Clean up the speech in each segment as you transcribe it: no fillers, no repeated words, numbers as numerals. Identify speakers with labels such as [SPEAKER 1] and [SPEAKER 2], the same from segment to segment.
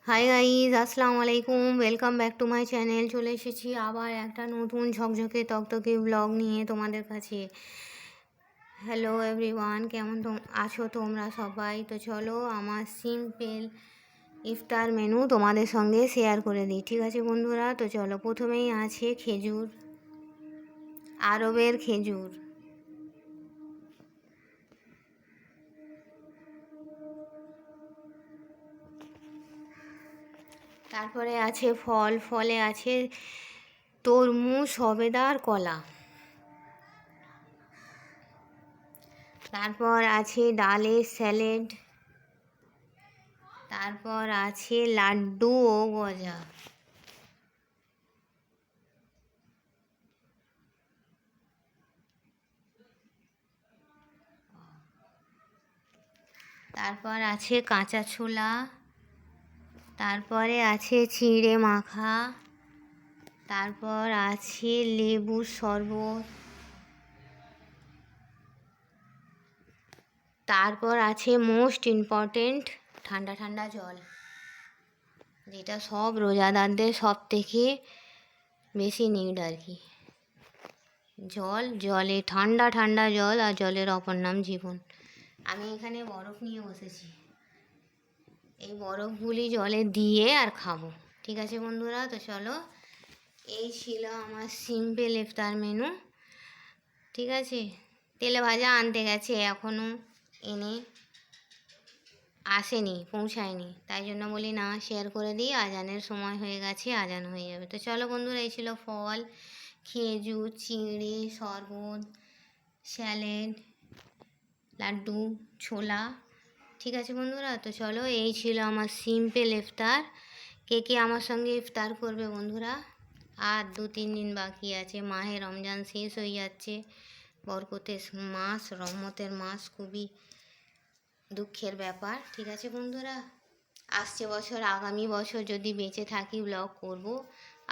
[SPEAKER 1] Hi guys, আসসালামু আলাইকুম। Welcome back to my channel. চলে এসেছি আবার একটা নতুন ঝকঝকে তকতকে ব্লগ নিয়ে তোমাদের কাছে। হ্যালো এভরিওয়ান, কেমন আছো তোমরা সবাই? তো চলো আমার সিম্পল ইফতার মেনু তোমাদের সঙ্গে শেয়ার করে দিই, ঠিক আছে বন্ধুরা? তো চলো, প্রথমেই আছে খেজুর, আরবের খেজুর। তারপরে আছে ফলে আছে তরমুজ, সবেদা আর কলা। তারপর আছে ডালের স্যালাড। তারপর আছে লাড্ডু ও গজা। তারপর আছে কাঁচা ছোলা। তারপরে আছে চিঁড়ে মাখা। তারপর আছে লেবুর শরবত। তারপর আছে মোস্ট ইম্পর্টেন্ট ঠান্ডা ঠান্ডা জল, যেটা সব রোজাদারদের সব থেকে বেশি নিড আর কি। জলে ঠান্ডা ঠান্ডা জল, আর জলের অপর নাম জীবন। আমি এখানে বরফ নিয়ে বসেছি, এই বরফগুলি জলে দিয়ে আর খাবো, ঠিক আছে বন্ধুরা? তো চলো, এই ছিল আমার সিম্পল ইফতার মেনু, ঠিক আছে? তেলে ভাজা আনতে গেছে, এখনও এনে আসেনি, পৌঁছায়নি, তাই জন্য বলি না শেয়ার করে দিই। আজানের সময় হয়ে গেছে, আজান হয়ে যাবে। তো চলো বন্ধুরা, এই ছিল ফল, খেজুর, চিঁড়ে, শরবত, স্যালাড, লাড্ডু, ছোলা, ঠিক আছে বন্ধুরা? তো চলো, এই ছিল আমার সিম্পল ইফতার। কে কে আমার সঙ্গে ইফতার করবে বন্ধুরা? আর 2-3 দিন বাকি আছে, মাহে রমজান শেষ হয়ে যাচ্ছে। বরকতের মাস, রহমতের মাস, খুবই দুঃখের ব্যাপার, ঠিক আছে বন্ধুরা? আসছে বছর, আগামী বছর যদি বেঁচে থাকি ব্লগ করব,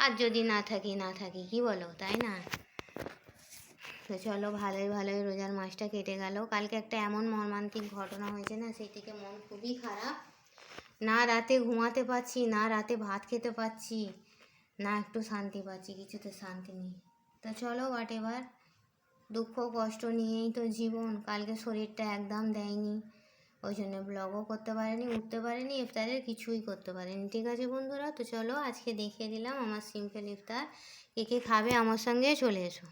[SPEAKER 1] আর যদি না থাকি কি বলো, তাই না? তো চলো, ভালোই ভালোই রোজার মাসটা কেটে গেল। কালকে একটা এমন মর্মান্তিক ঘটনা হয়েছে না, সেই থেকে মন খুবই খারাপ। না রাতে ঘুমাতে পারছি, না রাতে ভাত খেতে পারছি, না একটু শান্তি পাচ্ছি, কিছুতে শান্তি নেই। তো চলো, হোয়াট এভার, দুঃখ কষ্ট নিয়েই তো জীবন। কালকে শরীরটা একদম দেয়নি, ওই জন্য ব্লগও করতে পারিনি, উঠতে পারিনি, ইফতারের কিছুই করতে পারিনি, ঠিক আছে বন্ধুরা? তো চলো, আজকে দেখিয়ে দিলাম আমার সিম্পল ইফতার। কে কে খাবে আমার সঙ্গে, চলে এসো।